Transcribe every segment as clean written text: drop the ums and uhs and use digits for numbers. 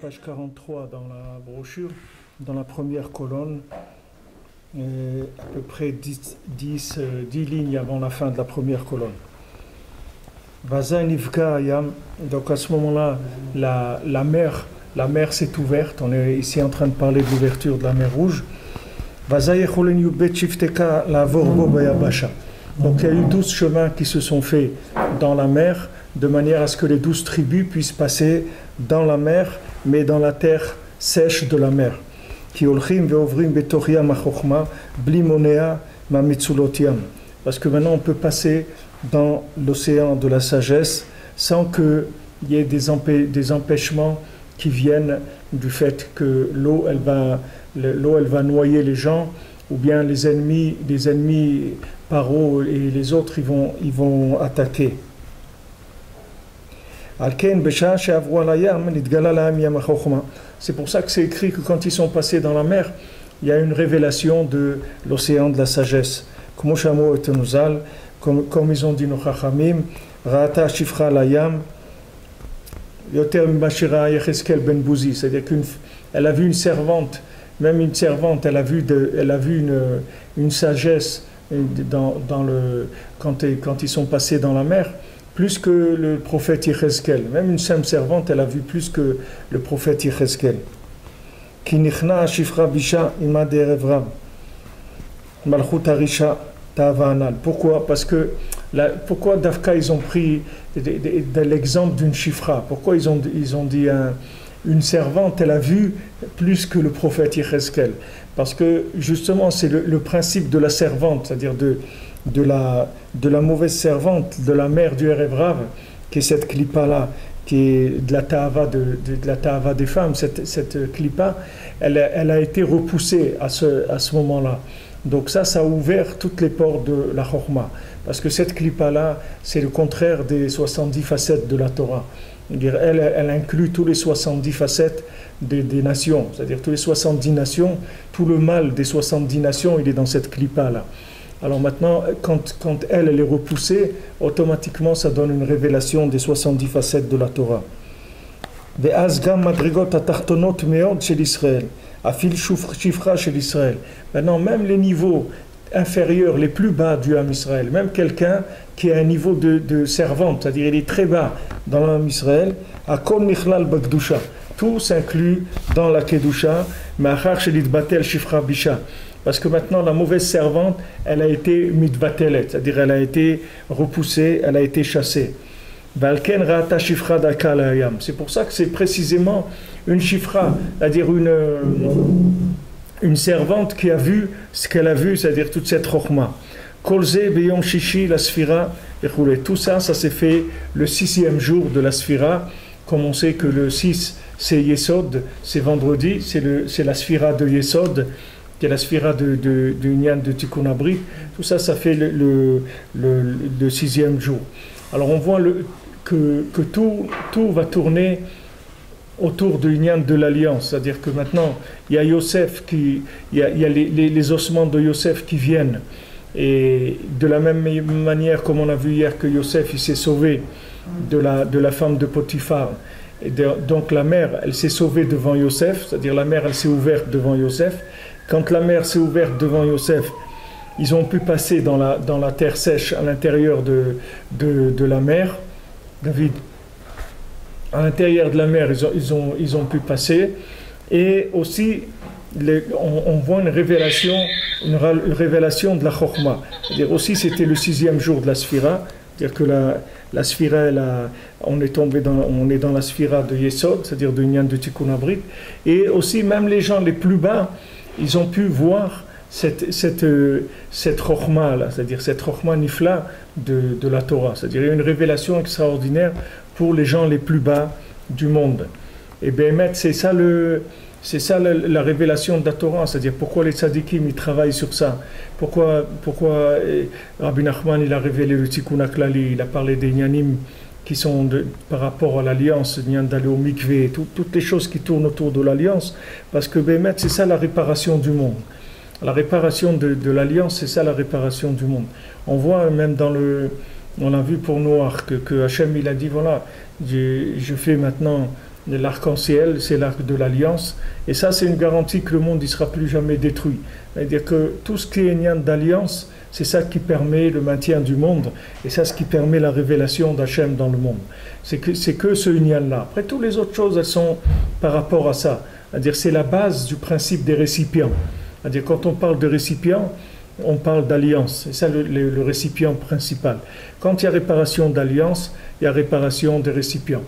Page 43 dans la brochure, dans la première colonne, à peu près 10 lignes avant la fin de la première colonne. Donc à ce moment-là, la mer s'est ouverte. On est ici en train de parler de l'ouverture de la mer Rouge. Donc il y a eu 12 chemins qui se sont faits dans la mer, de manière à ce que les 12 tribus puissent passer dans la mer, mais dans la terre sèche de la mer. Parce que maintenant on peut passer dans l'océan de la sagesse sans qu'il y ait des empêchements qui viennent du fait que l'eau elle va noyer les gens, ou bien les ennemis Paro et les autres ils vont attaquer. C'est pour ça que c'est écrit que quand ils sont passés dans la mer, il y a une révélation de l'océan de la sagesse. Comme ils ont dit nos chachamim, Ra'ata shifra layam yoter mashira Yecheskel ben Bouzi, c'est-à-dire qu'elle a vu une servante, même une servante, elle a vu une sagesse quand ils sont passés dans la mer, plus que le prophète Yecheskel. Même une simple servante, elle a vu plus que le prophète Yecheskel. Ki nichna shifra bisha ima derevram malchut harisha ta'avanal. Pourquoi? Parce que pourquoi Dafka ils ont pris de l'exemple d'une shifra? Pourquoi ils ont dit une servante, elle a vu plus que le prophète Yecheskel? Parce que justement c'est le principe de la servante, c'est-à-dire de la mauvaise servante, de la mère du Erev Rav, qui est cette clipa-là, qui est de la ta'ava des femmes. Cette clipa, elle a été repoussée à ce moment-là. Donc ça a ouvert toutes les portes de la Chokhma. Parce que cette clipa-là, c'est le contraire des 70 facettes de la Torah. Elle inclut tous les 70 facettes des nations. C'est-à-dire tous les 70 nations, tout le mal des 70 nations, il est dans cette clipa-là. Alors maintenant, quand elle est repoussée, automatiquement ça donne une révélation des 70 facettes de la Torah. Maintenant, même les niveaux inférieurs, les plus bas du Ham Israël, même quelqu'un qui a un niveau de servante, c'est-à-dire il est très bas dans l'Ham Israël, tout s'inclut dans la Kedusha, parce que maintenant la mauvaise servante, elle a été mitbatelet, c'est-à-dire elle a été repoussée, elle a été chassée. C'est pour ça que c'est précisément une shifra, c'est-à-dire une servante qui a vu ce qu'elle a vu, c'est-à-dire toute cette chokhma. Kolze beyom shishi la sphira, tout ça s'est fait le 6e jour de la sphira. Comme on sait que le 6 c'est Yesod, c'est vendredi, c'est la sphira de Yesod, qui est la sphira de Inyan de Tikkun Abrit. Tout ça fait le 6e jour. Alors on voit que tout va tourner autour de Inyan de l'Alliance, c'est-à-dire que maintenant il y a Yosef il y a les ossements de Yosef qui viennent, et de la même manière comme on a vu hier que Yosef il s'est sauvé de la femme de Potiphar, et donc la mer elle s'est sauvée devant Yosef, c'est-à-dire la mer elle s'est ouverte devant Yosef. Quand la mer s'est ouverte devant Yosef, ils ont pu passer dans la terre sèche à l'intérieur de la mer. David, à l'intérieur de la mer, ils ont pu passer. Et aussi, on voit une révélation de la Chokhma. C'est-à-dire aussi, c'était le 6e jour de la Sphira. C'est-à-dire que la Sphira, on est dans la Sphira de Yesod, c'est-à-dire de Inyan de Tikkun Abrit. Et aussi, même les gens les plus bas, ils ont pu voir cette Chokhma là, c'est-à-dire cette Chokhma nifla de la Torah. C'est-à-dire il y a une révélation extraordinaire pour les gens les plus bas du monde. Et Béhémet, c'est ça la révélation de la Torah, c'est-à-dire pourquoi les tzadikim ils travaillent sur ça, pourquoi Rabbi Nachman il a révélé le Tikkun HaKlali, il a parlé des Nyanim qui sont par rapport à l'alliance, d'aller au mikvé, toutes les choses qui tournent autour de l'alliance, parce que Béhémet, c'est ça la réparation du monde. La réparation de l'alliance, c'est ça la réparation du monde. On voit même on a vu pour Noach que Hachem il a dit voilà, je fais maintenant l'arc-en-ciel, c'est l'arc de l'alliance, et ça c'est une garantie que le monde ne sera plus jamais détruit. C'est-à-dire que tout ce qui est lien d'alliance, c'est ça qui permet le maintien du monde, et ça ce qui permet la révélation d'Hachem dans le monde. C'est que ce lien-là. Après, toutes les autres choses, elles sont par rapport à ça. C'est-à-dire c'est la base du principe des récipients. C'est-à-dire quand on parle de récipient, on parle d'alliance. C'est ça le récipient principal. Quand il y a réparation d'alliance, il y a réparation des récipients.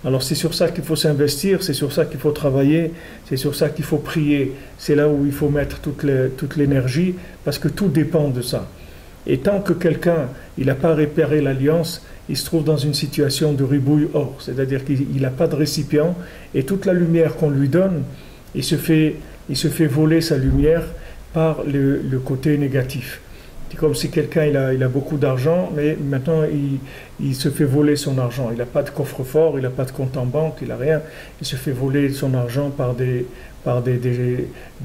Alors c'est sur ça qu'il faut s'investir, c'est sur ça qu'il faut travailler, c'est sur ça qu'il faut prier. C'est là où il faut mettre toute l'énergie, parce que tout dépend de ça. Et tant que quelqu'un n'a pas réparé l'alliance, il se trouve dans une situation de ribouille or, c'est-à-dire qu'il n'a pas de récipient, et toute la lumière qu'on lui donne, il se fait voler sa lumière par le côté négatif. C'est comme si quelqu'un il a beaucoup d'argent, mais maintenant il se fait voler son argent. Il n'a pas de coffre-fort, il n'a pas de compte en banque, il n'a rien. Il se fait voler son argent par des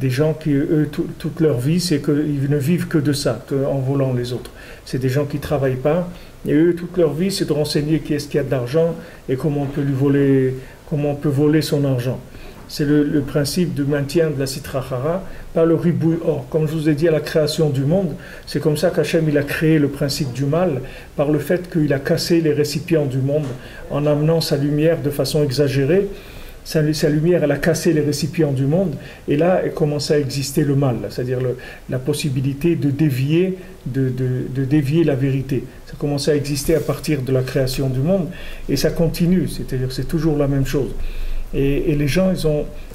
gens qui, eux, toute leur vie, c'est qu'ils ne vivent que de ça, en volant les autres. C'est des gens qui ne travaillent pas, et eux, toute leur vie, c'est de renseigner qui est-ce qu'il y a d'argent et comment on peut voler son argent. C'est le principe du maintien de la Sitra Achara par le ribouille or. Comme je vous ai dit à la création du monde, c'est comme ça qu'Hachem il a créé le principe du mal, par le fait qu'il a cassé les récipients du monde en amenant sa lumière de façon exagérée. Sa lumière, elle a cassé les récipients du monde, et là, il commence à exister le mal, c'est-à-dire la possibilité de dévier la vérité. Ça commence à exister à partir de la création du monde, et ça continue, c'est-à-dire c'est toujours la même chose. Et les gens,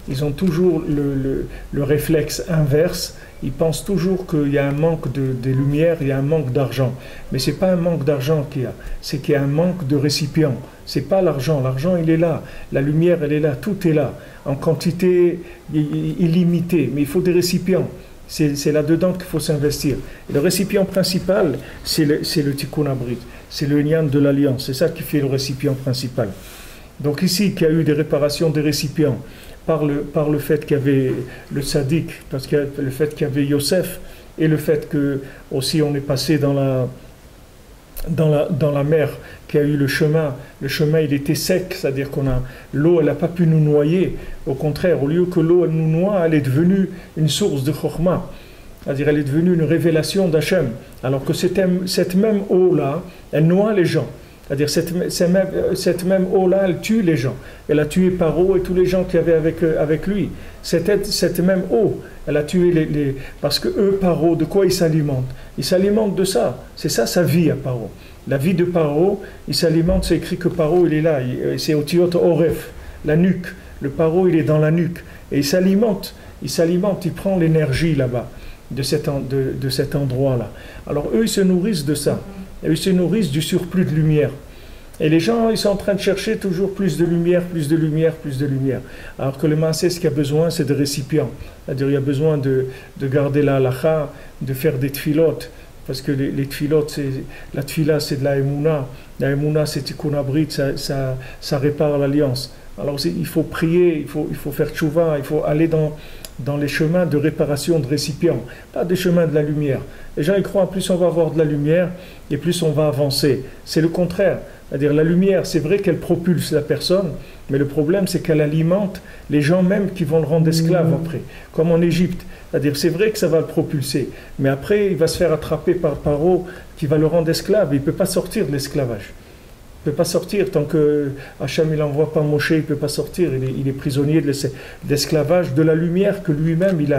ils ont toujours le réflexe inverse. Ils pensent toujours qu'il y a un manque de lumière, il y a un manque d'argent. Mais ce n'est pas un manque d'argent qu'il y a, c'est qu'il y a un manque de récipients. Ce n'est pas l'argent. L'argent, il est là. La lumière, elle est là. Tout est là, en quantité illimitée. Mais il faut des récipients. C'est là-dedans qu'il faut s'investir. Et le récipient principal, c'est le Tikkun Abrit. C'est le Nyan de l'Alliance. C'est ça qui fait le récipient principal. Donc ici, qu'il y a eu des réparations des récipients par le fait qu'il y avait le tzaddik, parce que le fait qu'il y avait Yosef, et le fait que aussi on est passé dans la mer, qu'il y a eu le chemin il était sec, c'est-à-dire l'eau elle n'a pas pu nous noyer. Au contraire, au lieu que l'eau elle nous noie, elle est devenue une source de chorma, c'est-à-dire elle est devenue une révélation d'Hachem, alors que cette même eau-là, elle noie les gens. C'est-à-dire cette même eau-là, elle tue les gens. Elle a tué Paro et tous les gens qui avaient avec lui. Cette même eau, elle a tué parce que eux, Paro, de quoi ils s'alimentent? Ils s'alimentent de ça. C'est ça sa vie à Paro. La vie de Paro, il s'alimente, c'est écrit que Paro, il est là. C'est au Tiot Oref, la nuque. Le Paro, il est dans la nuque. Et il s'alimente, il prend l'énergie là-bas, de cet endroit-là. Alors eux, ils se nourrissent de ça. Et ils se nourrissent du surplus de lumière. Et les gens, ils sont en train de chercher toujours plus de lumière, plus de lumière, plus de lumière. Alors que le maaseh, ce qu'il y a besoin, c'est de récipients. C'est-à-dire, il y a besoin de garder la halacha, de faire des tfilot. Parce que les tfilot, la tfila, c'est de la émouna. La émouna, c'est tikkun abrit, ça répare l'alliance. Alors, il faut prier, il faut faire tchouva, il faut aller dans les chemins de réparation de récipients, pas des chemins de la lumière. Les gens ils croient, plus on va avoir de la lumière, et plus on va avancer. C'est le contraire. C'est-à-dire la lumière, c'est vrai qu'elle propulse la personne, mais le problème c'est qu'elle alimente les gens même qui vont le rendre esclave après, comme en Égypte. C'est-à-dire c'est vrai que ça va le propulser, mais après il va se faire attraper par Paro qui va le rendre esclave, il ne peut pas sortir de l'esclavage. Il ne peut pas sortir tant que Hachem il n'envoie pas Moshe, il ne peut pas sortir, il est prisonnier de l'esclavage, de la lumière que lui-même il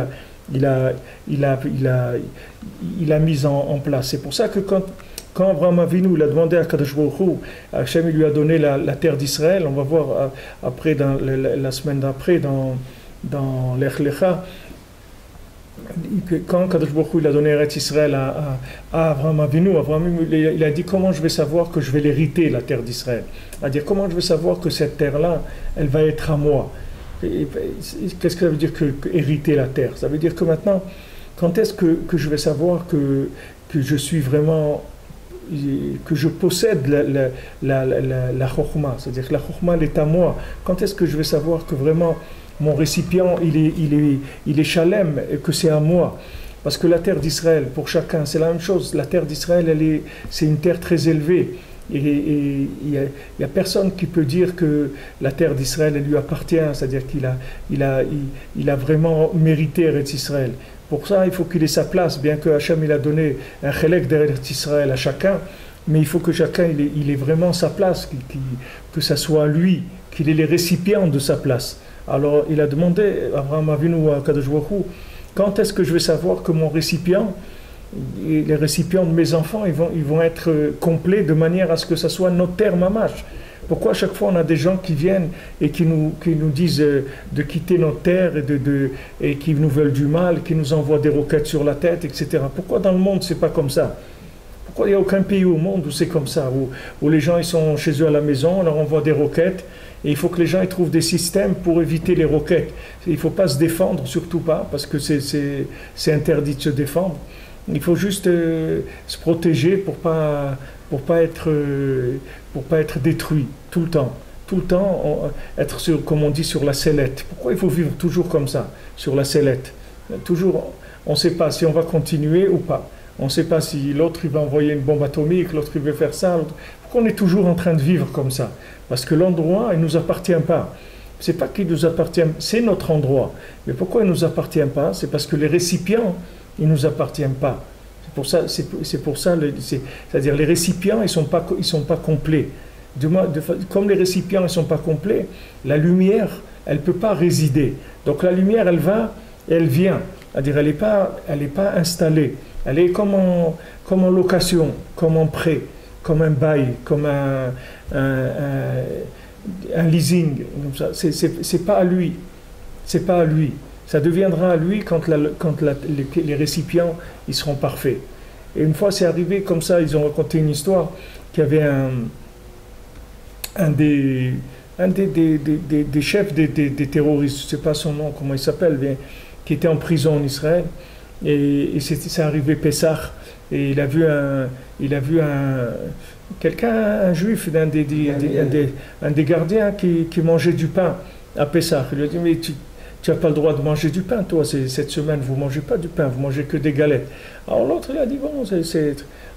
a mise en place. C'est pour ça que quand Abraham Avinu il a demandé à Kadosh Baruch Hu, Hachem il lui a donné la terre d'Israël, on va voir après la semaine d'après dans l'Ech Lecha, quand Kadosh Baruch Hu il a donné Eretz Israël à Abraham Avinu, il a dit comment je vais savoir que je vais l'hériter la terre d'Israël, c'est-à-dire comment je vais savoir que cette terre-là elle va être à moi. Qu'est-ce que ça veut dire que hériter la terre? Ça veut dire que maintenant, quand est-ce que je vais savoir que je suis vraiment, que je possède la chokhmah, c'est-à-dire que la chokhmah elle est à moi. Quand est-ce que je vais savoir que vraiment mon récipient il est shalem et que c'est à moi? Parce que la terre d'Israël, pour chacun, c'est la même chose. La terre d'Israël, c'est une terre très élevée. Et il y a personne qui peut dire que la terre d'Israël elle lui appartient, c'est-à-dire qu'il a vraiment mérité Eretz Israël. Pour ça, il faut qu'il ait sa place, bien que Hachem il a donné un chelek d'Eretz Israël à chacun, mais il faut que chacun il ait vraiment sa place, que ça soit à lui, qu'il ait les récipients de sa place. Alors il a demandé, Abraham Avinu à Kadosh Baruch Hu, quand est-ce que je vais savoir que mon récipient, et les récipients de mes enfants, ils vont être complets de manière à ce que ça soit notaire mamash. Pourquoi à chaque fois on a des gens qui viennent et qui nous disent de quitter notre terre et qui nous veulent du mal, qui nous envoient des roquettes sur la tête, etc. Pourquoi dans le monde c'est pas comme ça? Pourquoi il n'y a aucun pays au monde où c'est comme ça, où les gens ils sont chez eux à la maison, on leur envoie des roquettes et il faut que les gens ils trouvent des systèmes pour éviter les roquettes. Il ne faut pas se défendre, surtout pas, parce que c'est interdit de se défendre. Il faut juste se protéger pour pas être détruit tout le temps. Tout le temps, être sur, comme on dit, sur la sellette. Pourquoi il faut vivre toujours comme ça, sur la sellette? Toujours, on ne sait pas si on va continuer ou pas. On ne sait pas si l'autre il va envoyer une bombe atomique, l'autre il veut faire ça. Pourquoi on est toujours en train de vivre comme ça? Parce que l'endroit, il ne nous appartient pas. C'est pas qu'il nous appartient, c'est notre endroit. Mais pourquoi il ne nous appartient pas? C'est parce que les récipients, ils ne nous appartiennent pas. C'est pour ça, c'est-à-dire les récipients, ils sont pas complets. Comme les récipients, ils ne sont pas complets, la lumière, elle ne peut pas résider. Donc la lumière, elle va et elle vient. C'est-à-dire, elle n'est pas installée. Elle est comme en location, comme en prêt, comme un bail, comme un leasing. Comme ça. C'est pas à lui. C'est pas à lui. Ça deviendra à lui quand les récipients ils seront parfaits. Et une fois c'est arrivé comme ça, ils ont raconté une histoire qu'il y avait un des chefs des terroristes, je ne sais pas son nom, comment il s'appelle, mais, qui était en prison en Israël. Et c'est arrivé Pessah, et il a vu un juif, un des gardiens qui mangeait du pain à Pessah. Il lui a dit, mais tu n'as pas le droit de manger du pain, toi, cette semaine, vous ne mangez pas du pain, vous mangez que des galettes. Alors l'autre, il a dit, bon,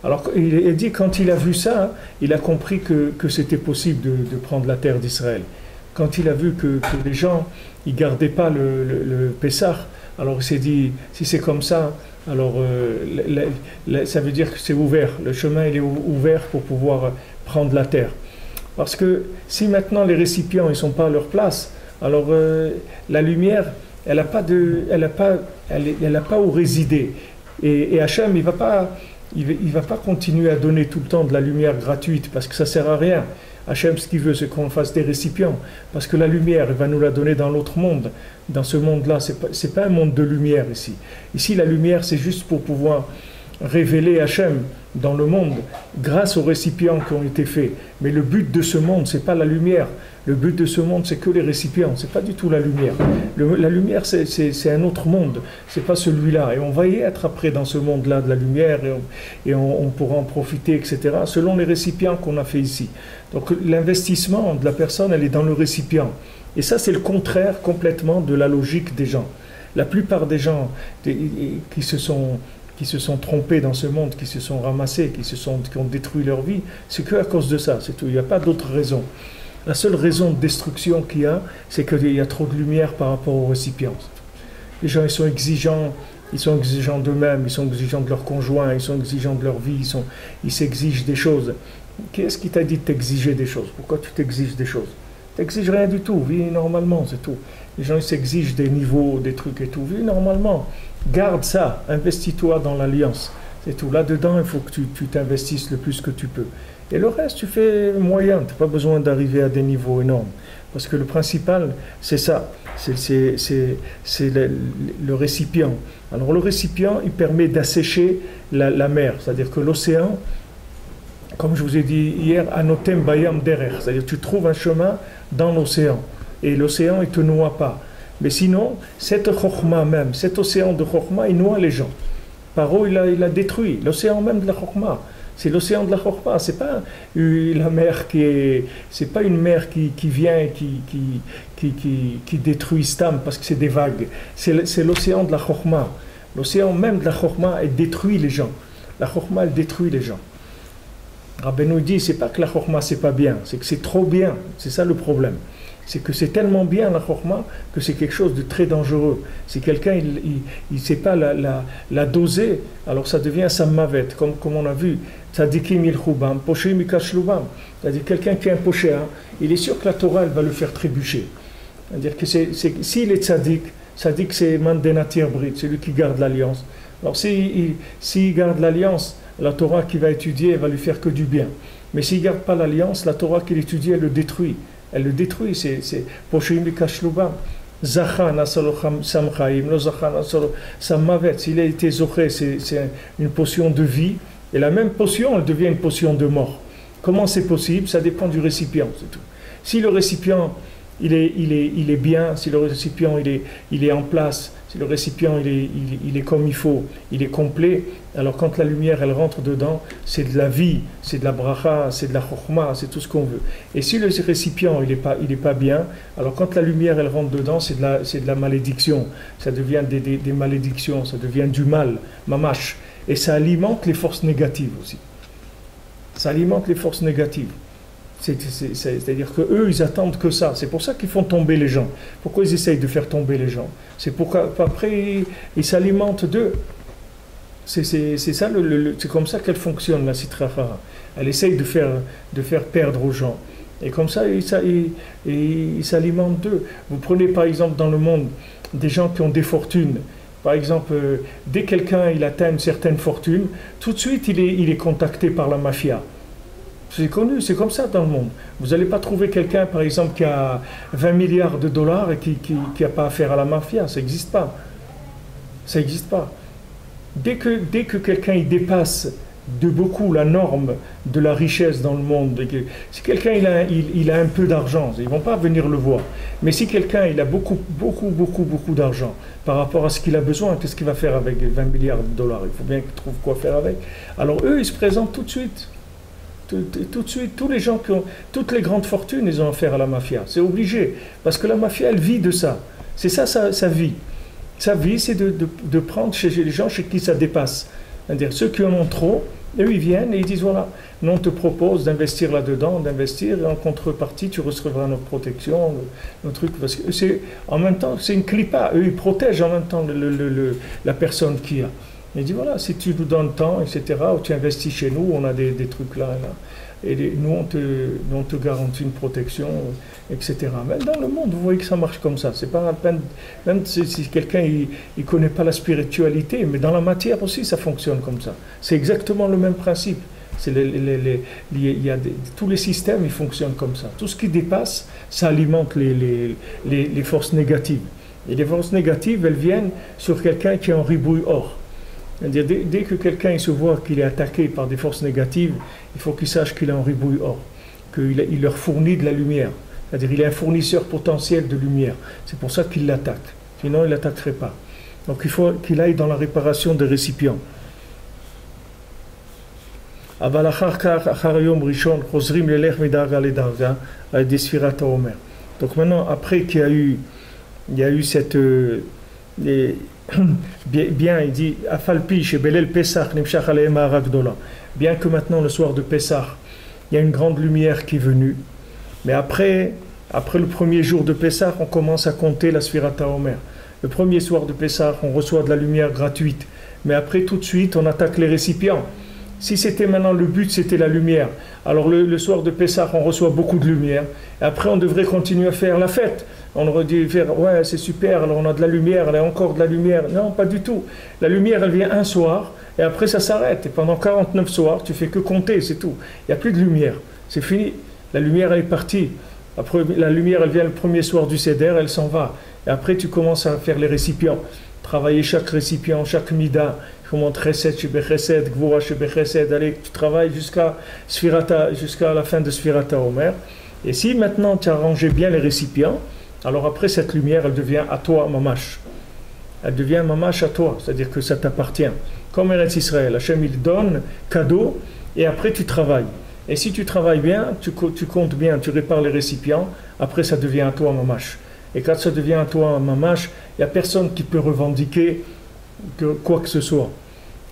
Alors il a dit, quand il a vu ça, il a compris que c'était possible de prendre la terre d'Israël. Quand il a vu que les gens, ils ne gardaient pas le Pessah, alors il s'est dit, si c'est comme ça, alors ça veut dire que c'est ouvert, le chemin il est ouvert pour pouvoir prendre la terre. Parce que si maintenant les récipients ne sont pas à leur place, alors la lumière, elle n'a pas où résider. Et Hachem, il va pas continuer à donner tout le temps de la lumière gratuite, parce que ça ne sert à rien. Hachem, ce qu'il veut, c'est qu'on fasse des récipients, parce que la lumière, il va nous la donner dans l'autre monde. Dans ce monde-là, c'est pas un monde de lumière ici. Ici, la lumière, c'est juste pour pouvoir révéler Hachem dans le monde, grâce aux récipients qui ont été faits. Mais le but de ce monde, c'est pas la lumière. Le but de ce monde, c'est que les récipients, c'est pas du tout la lumière. La lumière, c'est un autre monde, c'est pas celui-là. Et on va y être après dans ce monde-là de la lumière, et on pourra en profiter, etc., selon les récipients qu'on a fait ici. Donc l'investissement de la personne, elle est dans le récipient. Et ça, c'est le contraire complètement de la logique des gens. La plupart des gens qui se sont trompés dans ce monde, qui se sont ramassés, qui ont détruit leur vie, c'est que à cause de ça, c'est tout. Il n'y a pas d'autre raison. La seule raison de destruction qu'il y a, c'est qu'il y a trop de lumière par rapport aux récipients. Les gens, ils sont exigeants d'eux-mêmes, ils sont exigeants de leurs conjoints, ils sont exigeants de leur vie, ils s'exigent des choses. Qu'est-ce qui t'a dit de t'exiger des choses? Pourquoi tu t'exiges des choses? Tu n'exiges rien du tout, vis normalement, c'est tout. Les gens, ils s'exigent des niveaux, des trucs et tout, vis normalement. Garde ça, investis-toi dans l'alliance, c'est tout. Là-dedans, il faut que tu t'investisses le plus que tu peux. Et le reste, tu fais moyen, tu n'as pas besoin d'arriver à des niveaux énormes. Parce que le principal, c'est ça, c'est le récipient. Alors le récipient, il permet d'assécher la mer, c'est-à-dire que l'océan, comme je vous ai dit hier, anotem bayam derer, c'est-à-dire que tu trouves un chemin dans l'océan. et l'océan il ne te noie pas. Mais sinon, cette Chokhmah même, cet océan de Chokhmah, il noie les gens. Paro, il a détruit l'océan même de la Chokhmah. C'est l'océan de la Chokhmah, c'est pas la mer c'est pas une mer qui vient et qui détruit Stam parce que c'est des vagues. C'est l'océan de la Chokhmah. L'océan même de la Chokhmah, elle détruit les gens. La Chokhmah, elle détruit les gens. Rabbeinu dit, c'est pas que la Chokhmah c'est pas bien, c'est que c'est trop bien. C'est ça le problème. C'est que c'est tellement bien la Chokhmah que c'est quelque chose de très dangereux. Si quelqu'un il ne sait pas la doser, alors ça devient sammavet, comme on a vu. Tzadikim ilchubam, poshim ikashlubam. C'est-à-dire quelqu'un qui est un poché, il est sûr que la Torah elle va le faire trébucher. C'est-à-dire que s'il est tzadik c'est mandenatir brit, c'est lui qui garde l'alliance. Alors s'il garde l'alliance, la Torah qu'il va étudier elle va lui faire que du bien. Mais s'il ne garde pas l'alliance, la Torah qu'il étudie elle le détruit. Elle le détruit, c'est Poshim Kashlubam. Zachan Asalocham Samchaim, lo Zachan Asalocham Sammavet. S'il a été zoché, c'est une potion de vie. Et la même potion, elle devient une potion de mort. Comment c'est possible? Ça dépend du récipient, c'est tout. Si le récipient, il est bien, si le récipient, il est en place, si le récipient, il est comme il faut, il est complet, alors quand la lumière, elle rentre dedans, c'est de la vie, c'est de la bracha, c'est de la chokhmah, c'est tout ce qu'on veut. Et si le récipient, il est pas bien, alors quand la lumière, elle rentre dedans, c'est de la malédiction. Ça devient des malédictions, ça devient du mal, mamash. Et ça alimente les forces négatives aussi. Ça alimente les forces négatives. C'est-à-dire qu'eux, ils attendent que ça. C'est pour ça qu'ils font tomber les gens. Pourquoi ils essayent de faire tomber les gens? C'est pour qu'après, ils s'alimentent d'eux. C'est ça, c'est comme ça qu'elle fonctionne, la Sitra Achara. Elle essaye de faire perdre aux gens. Et comme ça, ils s'alimentent d'eux. Vous prenez par exemple dans le monde des gens qui ont des fortunes. Par exemple, dès que quelqu'un il atteint une certaine fortune, tout de suite il est contacté par la mafia. C'est connu, c'est comme ça dans le monde. Vous n'allez pas trouver quelqu'un, par exemple, qui a 20 milliards de dollars et qui n'a pas affaire à la mafia. Ça n'existe pas. Ça n'existe pas. Dès que quelqu'un il dépasse de beaucoup la norme de la richesse dans le monde, si quelqu'un il a un peu d'argent, ils ne vont pas venir le voir. Mais si quelqu'un il a beaucoup d'argent par rapport à ce qu'il a besoin, qu'est-ce qu'il va faire avec 20 milliards de dollars? Il faut bien qu'il trouve quoi faire avec. Alors eux, ils se présentent tout de suite. Tout de suite, tous les gens qui ont toutes les grandes fortunes, ils ont affaire à la mafia. C'est obligé, parce que la mafia, elle vit de ça. C'est ça sa vie. Sa vie, c'est de prendre chez les gens chez qui ça dépasse. C'est-à-dire ceux qui en ont trop, eux, ils viennent et ils disent voilà, nous on te propose d'investir là-dedans, d'investir, et en contrepartie, tu recevras notre protection, nos trucs. Parce que en même temps, c'est une clipa. Eux, ils protègent en même temps la personne qui a. Il dit voilà, si tu nous donnes temps, etc., ou tu investis chez nous, on a des trucs là, et nous on te garantit une protection, etc. Mais dans le monde, vous voyez que ça marche comme ça. C'est pas la peine, même si quelqu'un il connaît pas la spiritualité, mais dans la matière aussi, ça fonctionne comme ça. C'est exactement le même principe. C'est tous les systèmes, ils fonctionnent comme ça. Tout ce qui dépasse, ça alimente les forces négatives. Et les forces négatives, elles viennent sur quelqu'un qui est en ribouille or. C'est-à-dire, dès que quelqu'un il se voit qu'il est attaqué par des forces négatives, il faut qu'il sache qu'il est en ribouille or, qu'il leur fournit de la lumière. C'est-à-dire qu'il est un fournisseur potentiel de lumière. C'est pour ça qu'il l'attaque. Sinon, il ne l'attaquerait pas. Donc, il faut qu'il aille dans la réparation des récipients. Donc maintenant, après qu'il y a eu cette... bien, il dit bien que maintenant le soir de Pessah il y a une grande lumière qui est venue, mais après le premier jour de Pessah on commence à compter la Sfirat HaOmer. Le premier soir de Pessah on reçoit de la lumière gratuite, mais après tout de suite on attaque les récipients. Si c'était maintenant le but, c'était la lumière, alors le soir de Pessah on reçoit beaucoup de lumière, et après on devrait continuer à faire la fête. On aurait dû faire, ouais, c'est super, alors on a de la lumière, il y a encore de la lumière. Non, pas du tout. La lumière, elle vient un soir, et après ça s'arrête. Et pendant 49 soirs, tu fais que compter, c'est tout. Il n'y a plus de lumière. C'est fini. La lumière, elle est partie. Après, la lumière, elle vient le premier soir du Seder, elle s'en va. Et après, tu commences à faire les récipients. Travailler chaque récipient, chaque mida. Comment Chesed, Shebe Chesed, Gvura, Shebe Chesed. Allez, tu travailles jusqu'à la fin de Sfirat HaOmer. Et si maintenant tu as rangé bien les récipients, Alors après, cette lumière, elle devient à toi, mamash. Elle devient mamash à toi, c'est-à-dire que ça t'appartient. Comme Eretz Israël, Hachem il donne cadeau et après tu travailles. Et si tu travailles bien, tu comptes bien, tu répares les récipients, après ça devient à toi mamash. Et quand ça devient à toi mamash, il n'y a personne qui peut revendiquer quoi que ce soit.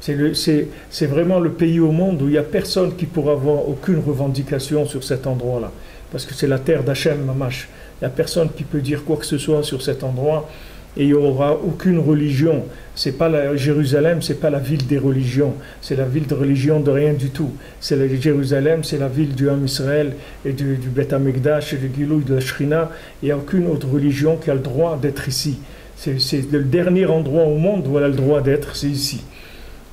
C'est vraiment le pays au monde où il n'y a personne qui pourra avoir aucune revendication sur cet endroit-là. Parce que c'est la terre d'Hachem mamash. Il n'y a personne qui peut dire quoi que ce soit sur cet endroit. Et il n'y aura aucune religion. C'est pas Jérusalem, c'est pas la ville des religions. C'est la ville de religion de rien du tout. Jérusalem, c'est la ville du Ham Israël et du Beth Amikdash et du Gilouï de la Shrina. Il n'y a aucune autre religion qui a le droit d'être ici. C'est le dernier endroit au monde où elle a le droit d'être, c'est ici.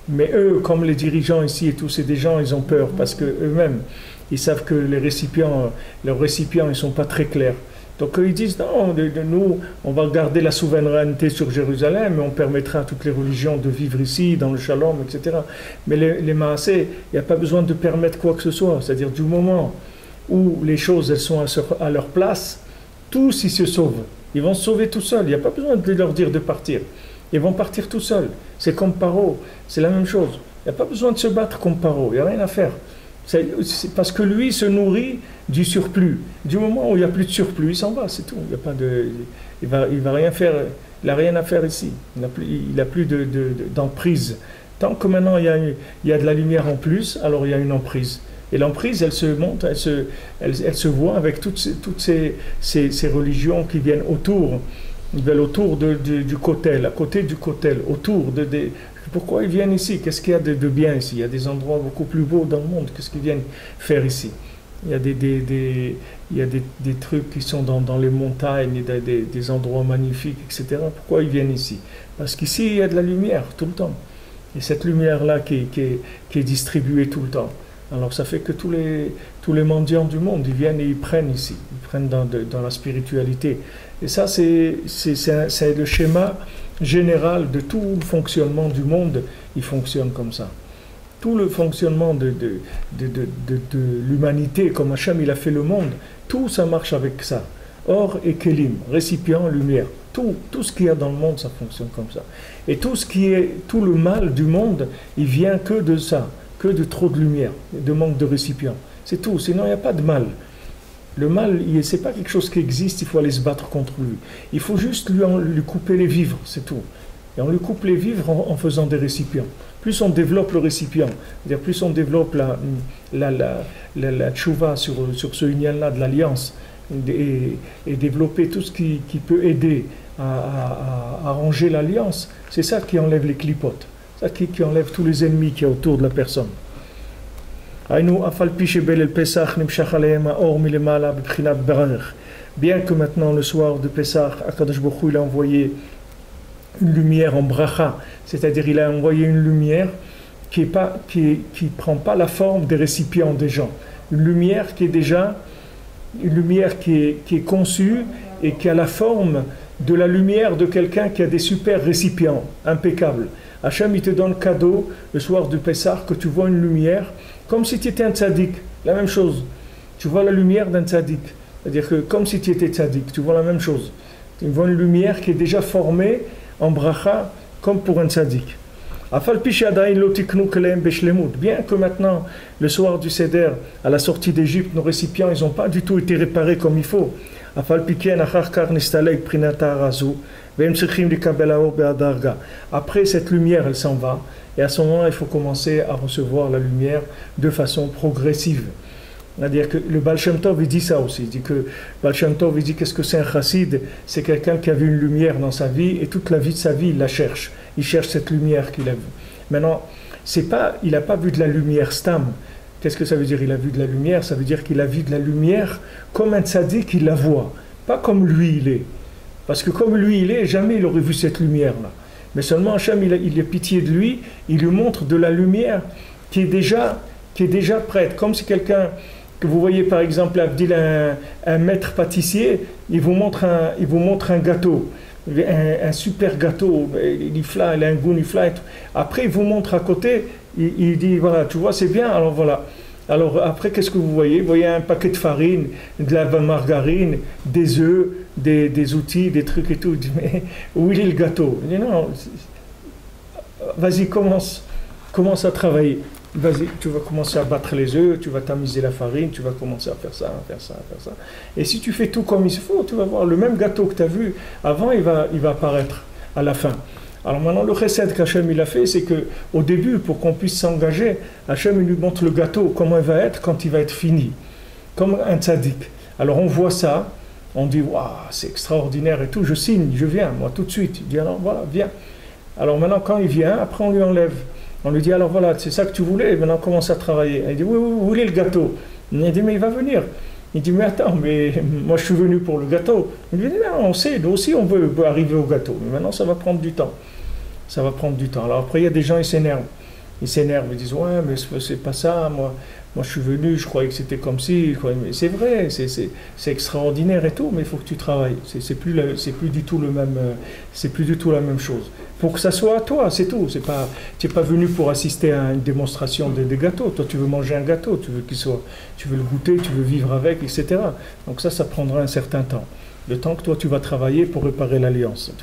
Mais eux, comme les dirigeants ici et tous ces des gens, ils ont peur parce qu'eux-mêmes, ils savent que leurs récipients, ils ne sont pas très clairs. Donc ils disent non, nous, on va garder la souveraineté sur Jérusalem, mais on permettra à toutes les religions de vivre ici, dans le shalom, etc. Mais les Maasé, il n'y a pas besoin de permettre quoi que ce soit. C'est-à-dire du moment où les choses elles sont à leur place, tous ils se sauvent. Ils vont se sauver tout seuls. Il n'y a pas besoin de leur dire de partir. Ils vont partir tout seuls. C'est comme Paro, c'est la même chose. Il n'y a pas besoin de se battre comme Paro, il n'y a rien à faire. C'est parce que lui se nourrit du surplus. Du moment où il n'y a plus de surplus, il s'en va, c'est tout. Il y a pas de, il va rien faire. Il n'a rien à faire ici. Il n'a plus d'emprise. Tant que maintenant il y a de la lumière en plus, alors il y a une emprise. Et l'emprise, elle se monte, elle se voit avec toutes ces religions qui viennent autour. Ils viennent autour du kotel, à côté du kotel, autour de. Pourquoi ils viennent ici? Qu'est-ce qu'il y a de bien ici? Il y a des endroits beaucoup plus beaux dans le monde. Qu'est-ce qu'ils viennent faire ici? Il y a des trucs qui sont dans les montagnes, des endroits magnifiques, etc. Pourquoi ils viennent ici? Parce qu'ici, il y a de la lumière tout le temps. Et cette lumière-là qui est distribuée tout le temps. Alors ça fait que tous les mendiants du monde, ils viennent et ils prennent ici. Ils prennent dans la spiritualité. Et ça, c'est le schéma général de tout le fonctionnement du monde. Il fonctionne comme ça. Tout le fonctionnement de l'humanité, comme Hachem il a fait le monde, tout ça marche avec ça. Or et kelim, récipient, lumière. Tout ce qu'il y a dans le monde, ça fonctionne comme ça. Et tout le mal du monde, il vient que de ça, que de trop de lumière, de manque de récipients. C'est tout, sinon il n'y a pas de mal. Le mal, ce n'est pas quelque chose qui existe, il faut aller se battre contre lui. Il faut juste lui couper les vivres, c'est tout. Et on lui coupe les vivres en faisant des récipients. Plus on développe le récipient, c'est-à-dire plus on développe la tchouva sur ce union-là de l'alliance, et développer tout ce qui peut aider à arranger l'alliance, c'est ça qui enlève les clipotes, ça qui enlève tous les ennemis qu'il y a autour de la personne. Bien que maintenant le soir de Pessah, Akadosh Baruch Hu, il a envoyé une lumière en bracha, c'est-à-dire il a envoyé une lumière qui prend pas la forme des récipients des gens, une lumière qui est conçue et qui a la forme de la lumière de quelqu'un qui a des super récipients impeccables. Hachem il te donne cadeau le soir du Pessah que tu vois une lumière comme si tu étais un tzaddik, la même chose. Tu vois la lumière d'un tzaddik, c'est-à-dire que comme si tu étais tzaddik, tu vois la même chose. Tu vois une lumière qui est déjà formée en bracha comme pour un tzaddik. Bien que maintenant, le soir du Seder, à la sortie d'Égypte, nos récipients, ils n'ont pas du tout été réparés comme il faut. Après, cette lumière, elle s'en va. Et à ce moment-là, il faut commencer à recevoir la lumière de façon progressive. C'est-à-dire que le Baal Shem Tov, il dit ça aussi. Il dit que Baal Shem Tov, il dit qu'est-ce que c'est un chassid? C'est quelqu'un qui a vu une lumière dans sa vie et toute la vie de sa vie, il la cherche. Il cherche cette lumière qu'il a vue. Maintenant, il n'a pas vu de la lumière stam. Qu'est-ce que ça veut dire? Il a vu de la lumière, ça veut dire qu'il a vu de la lumière comme un tzaddik, il la voit. Pas comme lui, il est. Parce que comme lui, il est, jamais il aurait vu cette lumière-là. Mais seulement Hachem, il a pitié de lui, il lui montre de la lumière qui est déjà prête. Comme si quelqu'un, que vous voyez par exemple, un maître pâtissier, il vous montre un gâteau, un super gâteau, il a un goût, il fly. Après, il vous montre à côté, il dit, voilà, tu vois, c'est bien, alors voilà. Alors après, qu'est-ce que vous voyez? Vous voyez un paquet de farine, de la margarine, des œufs, des outils, des trucs et tout. Il dit, mais où est le gâteau? Il dit, non, vas-y, commence à travailler. Vas-y, tu vas commencer à battre les œufs, tu vas tamiser la farine, tu vas commencer à faire ça, à faire ça, à faire ça. Et si tu fais tout comme il faut, tu vas voir le même gâteau que tu as vu avant, il va apparaître à la fin. Alors maintenant, le chesed qu'Hachem il a fait, c'est qu'au début, pour qu'on puisse s'engager, Hachem il lui montre le gâteau, comment il va être quand il va être fini, comme un tzaddik. Alors on voit ça, on dit, waouh, c'est extraordinaire et tout, je signe, je viens, moi tout de suite. Il dit, alors voilà, viens. Alors maintenant, quand il vient, après on lui enlève. On lui dit, alors voilà, c'est ça que tu voulais, et maintenant on commence à travailler. Il dit, oui, vous voulez le gâteau? Il dit, mais il va venir. Il dit, mais attends, mais moi je suis venu pour le gâteau. Il dit, non, on sait, nous aussi on veut arriver au gâteau. Mais maintenant ça va prendre du temps. Ça va prendre du temps. Alors après, il y a des gens, ils s'énervent. Ils ils disent, ouais, mais c'est pas ça, moi je suis venu, je croyais que c'était comme si. Mais c'est vrai, c'est extraordinaire et tout, mais il faut que tu travailles. C'est plus du tout le même, c'est plus du tout la même chose. Pour que ça soit à toi, c'est tout. Tu n'es pas venu pour assister à une démonstration des gâteaux. Toi, tu veux manger un gâteau, tu veux le goûter, tu veux vivre avec, etc. Donc ça prendra un certain temps. Le temps que toi, tu vas travailler pour réparer l'alliance.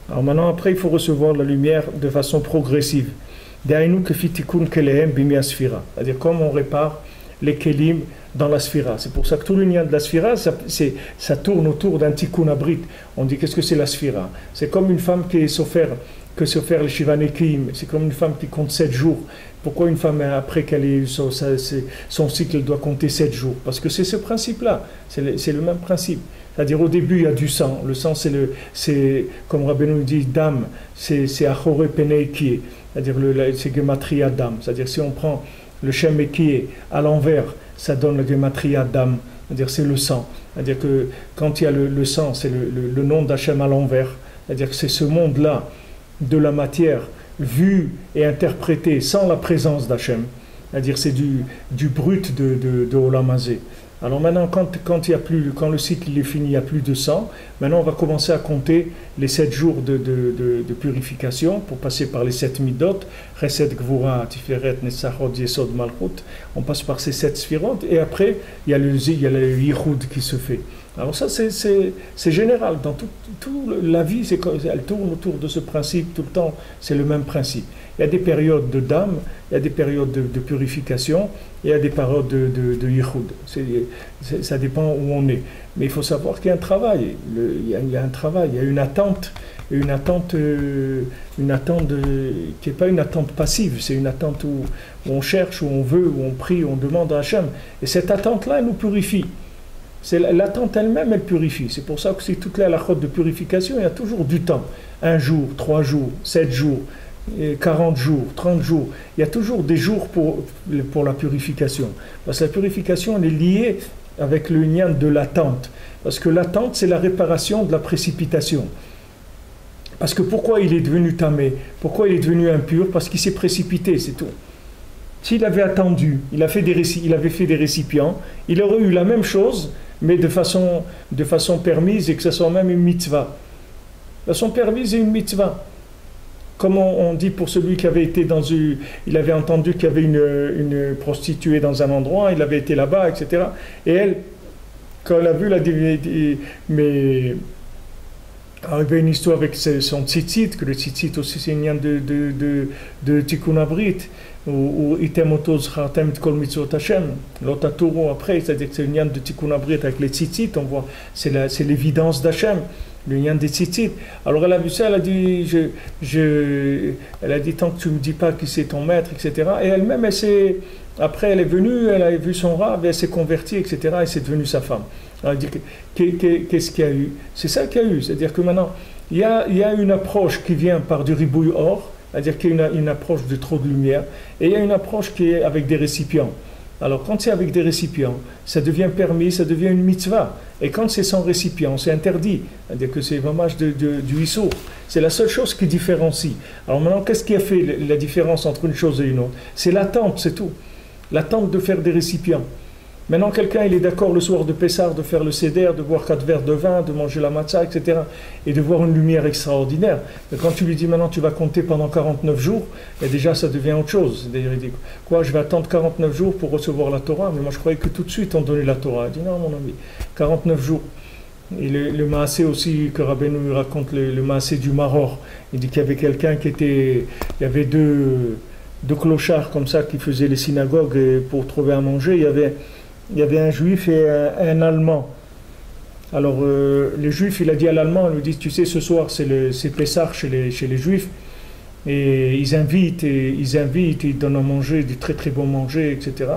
Alors maintenant, après, il faut recevoir la lumière de façon progressive. C'est-à-dire comme on répare les kelim dans la sphira. C'est pour ça que tout le lien de la sphira, ça tourne autour d'un tikkun abrit. On dit, qu'est-ce que c'est la sphira? C'est comme une femme qui est s'offert le shivanekim. C'est comme une femme qui compte 7 jours. Pourquoi une femme, après qu'elle ait eu son cycle, elle doit compter 7 jours? Parce que c'est ce principe-là. C'est le même principe. C'est-à-dire au début, il y a du sang. Le sang, c'est comme Rabbeinu dit, dam, c'est achore penei kie. C'est-à-dire c'est gematria dam. C'est-à-dire si on prend le shem ekie à l'envers, ça donne le gematria dam. C'est-à-dire c'est le sang. C'est-à-dire que quand il y a le sang, c'est le nom d'Hachem à l'envers. C'est-à-dire que c'est ce monde-là de la matière vu et interprété sans la présence d'Hachem. C'est-à-dire c'est du brut de Olam Hazé. Alors maintenant, quand le cycle est fini, il n'y a plus de sang, maintenant on va commencer à compter les 7 jours de purification pour passer par les 7 midot, Chesed, Gvura, Tiferet, Netzachot, Yesod, Malchut. On passe par ces 7 sphirotes et après il y a le Yichud qui se fait. Alors ça c'est général, dans la vie elle tourne autour de ce principe tout le temps, c'est le même principe. Il y a des périodes de dam, il y a des périodes de purification, il y a des périodes de yichud. Ça dépend où on est. Mais il faut savoir qu'il y a un travail. Il y a un travail, il y a une attente qui n'est pas une attente passive, c'est une attente où on cherche, où on veut, où on prie, où on demande à Hachem. Et cette attente-là, elle nous purifie. L'attente elle-même, elle purifie. C'est pour ça que c'est toute la halachot de purification, il y a toujours du temps. 1 jour, 3 jours, 7 jours. 40 jours, 30 jours, il y a toujours des jours pour la purification. Parce que la purification, elle est liée avec le lien de l'attente. Parce que l'attente, c'est la réparation de la précipitation. Parce que pourquoi il est devenu tamé? Pourquoi il est devenu impur? Parce qu'il s'est précipité, c'est tout. S'il avait attendu, il avait fait des récipients, il aurait eu la même chose, mais de façon permise et que ce soit même une mitzvah. De façon permise et une mitzvah. Comme on dit pour celui qui avait été il avait entendu qu'il y avait une prostituée dans un endroit, il avait été là-bas, etc. Et elle, quand elle a vu, elle a dit, mais arrivé une histoire avec son tzitzit, que le tzitzit aussi c'est une lien de tikkun abrit, ou item otoz chartem kol mitzvot Hashem, l'otatoro après, c'est-à-dire que c'est une lien de tikkun abrit avec les tzitzit, on voit, c'est l'évidence d'Hachem. Le lien des tzitzit. Alors elle a vu ça, elle a dit, elle a dit tant que tu me dis pas qui c'est ton maître, etc. Et elle-même, après elle est venue, elle a vu son rab, elle s'est convertie, etc. Et c'est devenue sa femme. Alors elle dit, qu'est-ce qu'il y a eu? C'est ça qu'il y a eu, c'est-à-dire que maintenant, il y a une approche qui vient par du ribouille or, c'est-à-dire qu'il y a une approche de trop de lumière, et il y a une approche qui est avec des récipients. Alors quand c'est avec des récipients, ça devient permis, ça devient une mitzvah. Et quand c'est sans récipient, c'est interdit. C'est-à-dire que c'est l'hommage du issour. C'est la seule chose qui différencie. Alors maintenant, qu'est-ce qui a fait la différence entre une chose et une autre? C'est l'attente, c'est tout. L'attente de faire des récipients. Maintenant, quelqu'un, il est d'accord le soir de Pessah de faire le seder, de boire 4 verres de vin, de manger la matzah, etc. Et de voir une lumière extraordinaire. Mais quand tu lui dis maintenant tu vas compter pendant 49 jours, et déjà ça devient autre chose. D'ailleurs, il dit quoi, je vais attendre 49 jours pour recevoir la Torah. Mais moi je croyais que tout de suite on donnait la Torah. Il dit non, mon ami, 49 jours. Et le Maasé aussi, que Rabbeinu raconte, le Maasé du Maror. Il dit qu'il y avait quelqu'un qui était. Il y avait deux clochards comme ça qui faisaient les synagogues pour trouver à manger. Il y avait un juif et un allemand. Alors, le juif, il a dit à l'allemand, il lui dit, tu sais, ce soir, c'est Pessah chez les juifs, et ils invitent, ils donnent à manger, du très très bon manger, etc.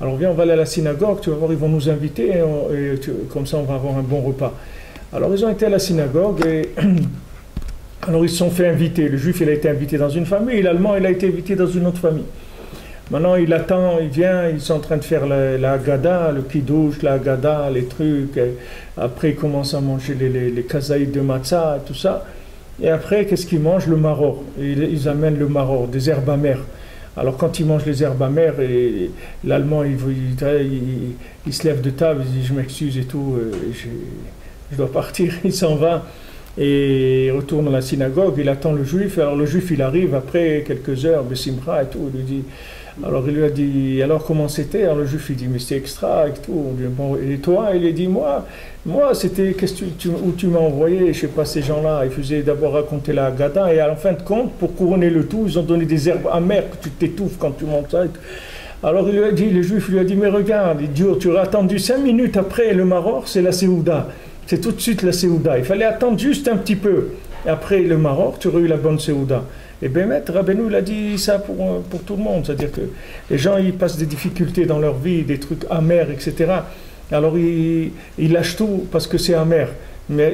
Alors, viens, on va aller à la synagogue, tu vas voir, ils vont nous inviter, comme ça, on va avoir un bon repas. Alors, ils ont été à la synagogue, et alors, ils se sont fait inviter. Le juif, il a été invité dans une famille, et l'allemand, il a été invité dans une autre famille. Maintenant, il attend, il vient, ils sont en train de faire la Haggadah, le Kiddush, la Haggadah, les trucs. Après, ils commencent à manger les kazaïs de matzah, tout ça. Et après, qu'est-ce qu'ils mangent? Le maror. Ils amènent le maror, des herbes amères. Alors, quand ils mangent les herbes amères, et l'Allemand, il se lève de table, il dit, je m'excuse et tout, je dois partir. Il s'en va et il retourne à la synagogue, il attend le juif. Alors, le juif, il arrive après quelques heures, Bessimcha et tout, il lui dit... Alors il lui a dit, alors comment c'était? Alors le juif il dit, mais c'était extra et tout. On dit, bon, et toi? Il a dit, moi c'était, où tu m'as envoyé? Je sais pas, ces gens-là, ils faisaient d'abord raconter la Haggadah, et en fin de compte, pour couronner le tout, ils ont donné des herbes amères que tu t'étouffes quand tu montes ça. Alors il lui a dit, le juif lui a dit, mais regarde, tu aurais attendu 5 minutes après le maror, c'est la Séouda. C'est tout de suite la Séouda. Il fallait attendre juste un petit peu. Et après le maror, tu aurais eu la bonne Séouda. Et Bémet, Rabbeinu, il a dit ça pour tout le monde. C'est-à-dire que les gens, ils passent des difficultés dans leur vie, des trucs amers, etc. Alors, ils lâchent tout parce que c'est amer. Mais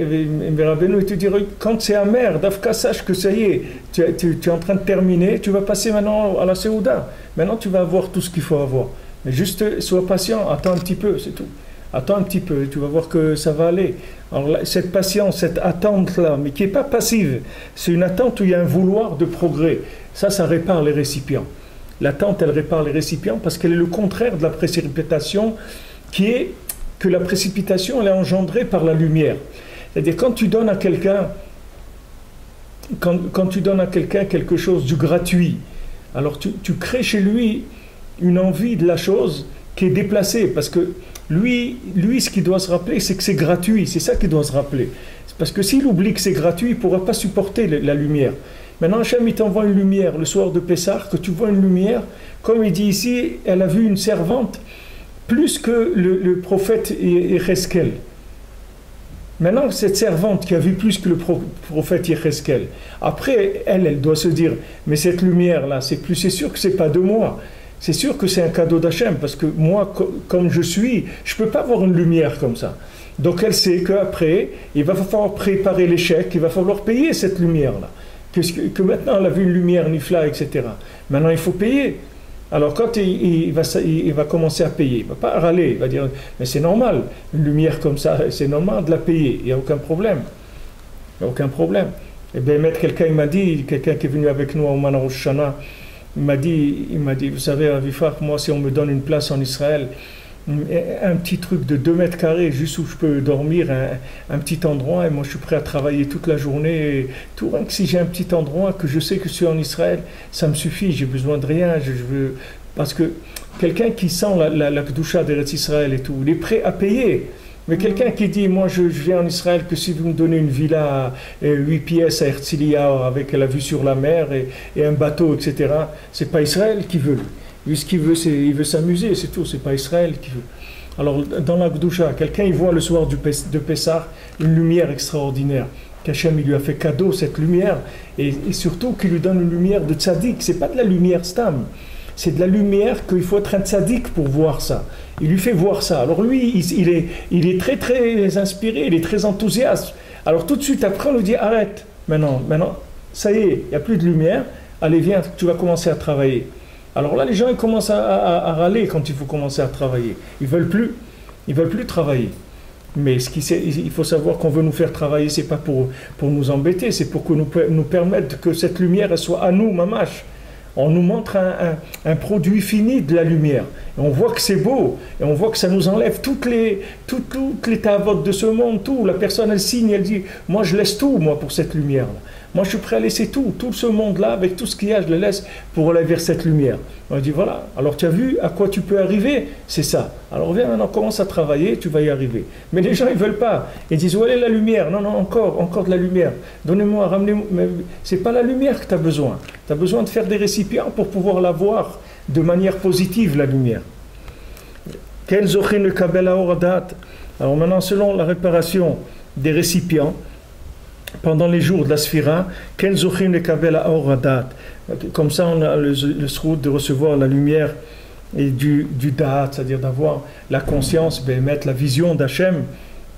Rabbeinu, il te dit, quand c'est amer, Dafka, sache que ça y est, tu es en train de terminer, tu vas passer maintenant à la Séouda. Maintenant, tu vas avoir tout ce qu'il faut avoir. Mais juste, sois patient, attends un petit peu, c'est tout. Attends un petit peu, tu vas voir que ça va aller. Alors là, cette patience, cette attente-là, mais qui n'est pas passive, c'est une attente où il y a un vouloir de progrès. Ça répare les récipients. L'attente, elle répare les récipients parce qu'elle est le contraire de la précipitation, qui est que la précipitation, elle est engendrée par la lumière. C'est-à-dire, quand tu donnes à quelqu'un quelque chose du gratuit, alors tu crées chez lui une envie de la chose qui est déplacée, parce que lui, ce qu'il doit se rappeler, c'est que c'est gratuit. C'est ça qu'il doit se rappeler. Parce que s'il oublie que c'est gratuit, il ne pourra pas supporter la lumière. Maintenant, Hachem, il t'envoie une lumière le soir de Pessah, que tu vois une lumière, comme il dit ici, elle a vu une servante plus que le prophète Yecheskel. Maintenant, cette servante qui a vu plus que le prophète Yecheskel, après, elle doit se dire, mais cette lumière-là, c'est sûr que ce n'est pas de moi. C'est sûr que c'est un cadeau d'Hachem, parce que moi, comme je suis, je ne peux pas avoir une lumière comme ça. Donc elle sait qu'après, il va falloir préparer l'échec, il va falloir payer cette lumière-là. Que maintenant, elle a vu une lumière nifla, etc. Maintenant, il faut payer. Alors quand il va commencer à payer, il ne va pas râler, il va dire, mais c'est normal, une lumière comme ça, c'est normal de la payer, il n'y a aucun problème. Il n'y a aucun problème. Et bien, quelqu'un qui est venu avec nous au Mana Rosh Hashanah, il m'a dit, vous savez, Avifar, moi, si on me donne une place en Israël, un petit truc de 2 mètres carrés, juste où je peux dormir, un petit endroit, et moi, je suis prêt à travailler toute la journée. Et tout, rien que si j'ai un petit endroit, que je sais que je suis en Israël, ça me suffit, j'ai besoin de rien. Parce que quelqu'un qui sent la Kedusha d'Eretz Israël et tout, il est prêt à payer. Mais quelqu'un qui dit, moi je viens en Israël que si vous me donnez une villa 8 pièces à Herzliya avec la vue sur la mer et un bateau, etc., c'est pas Israël qui veut. Lui, ce qu'il veut, il veut s'amuser, c'est tout, c'est pas Israël qui veut. Alors, dans la Kedusha, quelqu'un, il voit le soir de Pessah une lumière extraordinaire. Qu'Hachem, il lui a fait cadeau, cette lumière, et surtout qu'il lui donne une lumière de tzaddik. C'est pas de la lumière stam. C'est de la lumière qu'il faut être un tzaddik pour voir ça. Il lui fait voir ça. Alors lui, il est très très inspiré, il est très enthousiaste. Alors tout de suite après, on lui dit arrête. Maintenant, ça y est, il n'y a plus de lumière. Allez, viens, tu vas commencer à travailler. Alors là, les gens ils commencent à râler quand il faut commencer à travailler. Ils veulent plus travailler. Mais il faut savoir qu'on veut nous faire travailler, c'est pas pour nous embêter, c'est pour que nous permettre que cette lumière elle soit à nous, mamash. On nous montre un produit fini de la lumière. Et on voit que c'est beau, et on voit que ça nous enlève toutes les tavotes de ce monde, tout. La personne, elle signe, elle dit, moi je laisse tout, moi, pour cette lumière-là. Moi, je suis prêt à laisser tout ce monde-là, avec tout ce qu'il y a, je le laisse pour aller vers cette lumière. On dit, voilà, alors tu as vu à quoi tu peux arriver? C'est ça. Alors viens maintenant, commence à travailler, tu vas y arriver. Mais les gens, ils ne veulent pas. Ils disent, où est la lumière? Non, encore de la lumière. Donnez-moi, ramenez-moi. Mais ce n'est pas la lumière que tu as besoin. Tu as besoin de faire des récipients pour pouvoir la voir de manière positive, la lumière. Alors maintenant, selon la réparation des récipients, pendant les jours de la Sphira, comme ça on a le sroud de recevoir la lumière et du da'at, c'est-à-dire d'avoir la conscience, mettre la vision d'Hachem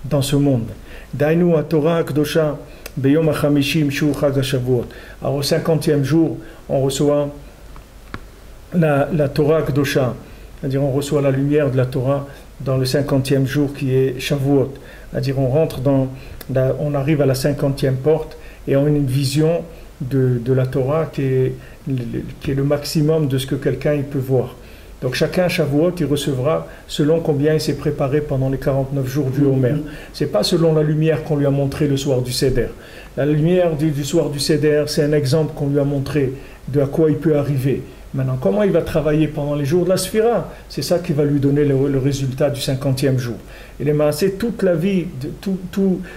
dans ce monde. Dainu Torah Akdosha Beyom HaChamishim Shu Chag HaShavuot. Alors au 50e jour, on reçoit la Torah Akdosha, c'est-à-dire on reçoit la lumière de la Torah dans le 50e jour qui est Shavuot. C'est-à-dire on arrive à la 50e porte et on a une vision de la Torah qui est le maximum de ce que quelqu'un il peut voir. Donc chacun à Shavuot, il recevra selon combien il s'est préparé pendant les 49 jours du Homer. Ce n'est pas selon la lumière qu'on lui a montré le soir du Seder. La lumière du soir du Seder, c'est un exemple qu'on lui a montré de à quoi il peut arriver. Maintenant, comment il va travailler pendant les jours de la Sphira? C'est ça qui va lui donner le résultat du 50e jour. Et les maasés, toute la vie,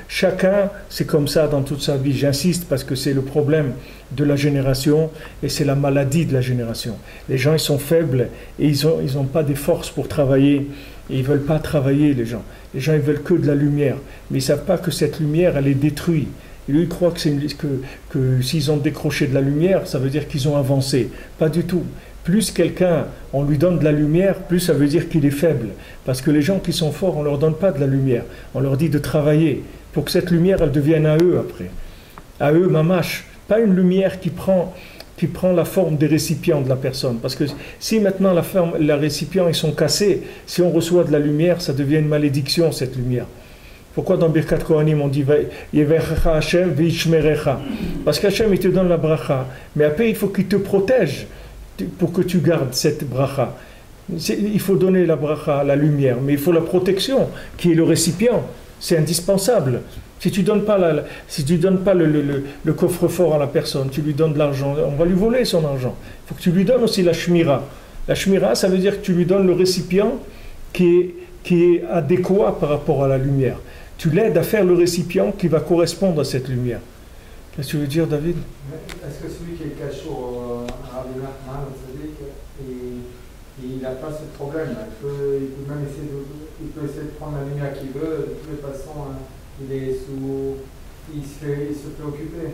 chacun, c'est comme ça dans toute sa vie. J'insiste parce que c'est le problème de la génération et c'est la maladie de la génération. Les gens, ils sont faibles et ils ont pas des forces pour travailler. Et ils ne veulent pas travailler, les gens. Les gens, ils veulent que de la lumière. Mais ils ne savent pas que cette lumière, elle est détruite. Et lui, il croit que s'ils ont décroché de la lumière, ça veut dire qu'ils ont avancé. Pas du tout. Plus quelqu'un, on lui donne de la lumière, plus ça veut dire qu'il est faible. Parce que les gens qui sont forts, on ne leur donne pas de la lumière. On leur dit de travailler pour que cette lumière, elle devienne à eux après. À eux, mamash. Pas une lumière qui prend la forme des récipients de la personne. Parce que si maintenant les récipients ils sont cassés, si on reçoit de la lumière, ça devient une malédiction, cette lumière. Pourquoi dans Birkat Kohanim on dit Yeverecha Hashem veishmerecha? Parce qu'Hachem il te donne la bracha, mais après il faut qu'il te protège pour que tu gardes cette bracha. Il faut donner la bracha, la lumière, mais il faut la protection qui est le récipient. C'est indispensable. Si tu donnes pas le coffre-fort à la personne, tu lui donnes de l'argent, on va lui voler son argent. Il faut que tu lui donnes aussi la shmira. La shmira, ça veut dire que tu lui donnes le récipient qui est adéquat par rapport à la lumière. Tu l'aides à faire le récipient qui va correspondre à cette lumière. Qu'est-ce que tu veux dire, David? Est-ce que celui qui est caché au Rabbi Nachman, il n'a pas ce problème? Il peut même essayer de prendre la lumière qu'il veut. De toutes les façons, il se fait occuper.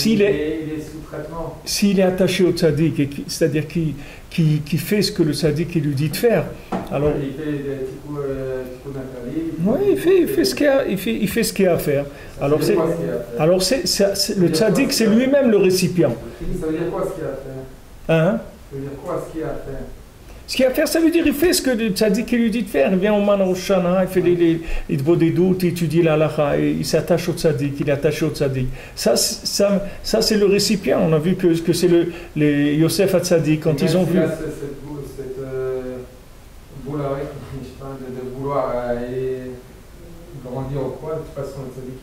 Il est sous traitement. S'il est attaché au tzaddik, c'est-à-dire qui fait ce que le tzaddik lui dit de faire, alors il fait des tikkun natali. Oui, il fait ce qu'il a à faire. Alors le tzaddik, c'est lui-même le récipient. Ça veut dire quoi ce qu'il a à faire? Hein? Ça veut dire quoi ce qu'il a à faire? Ce qu'il a à faire, ça veut dire il fait ce que le tzaddik lui dit de faire. Il vient au Man Rosh Hashanah, il fait il te vaut des doutes, il étudie la halakha, il s'attache au tzaddik, il est attaché au tzaddik. Ça c'est le récipient. On a vu que c'est les Yosef HaTzadik, quand ils ont vu. Cette boule de vouloir grandir au quoi, de toute façon le tzaddik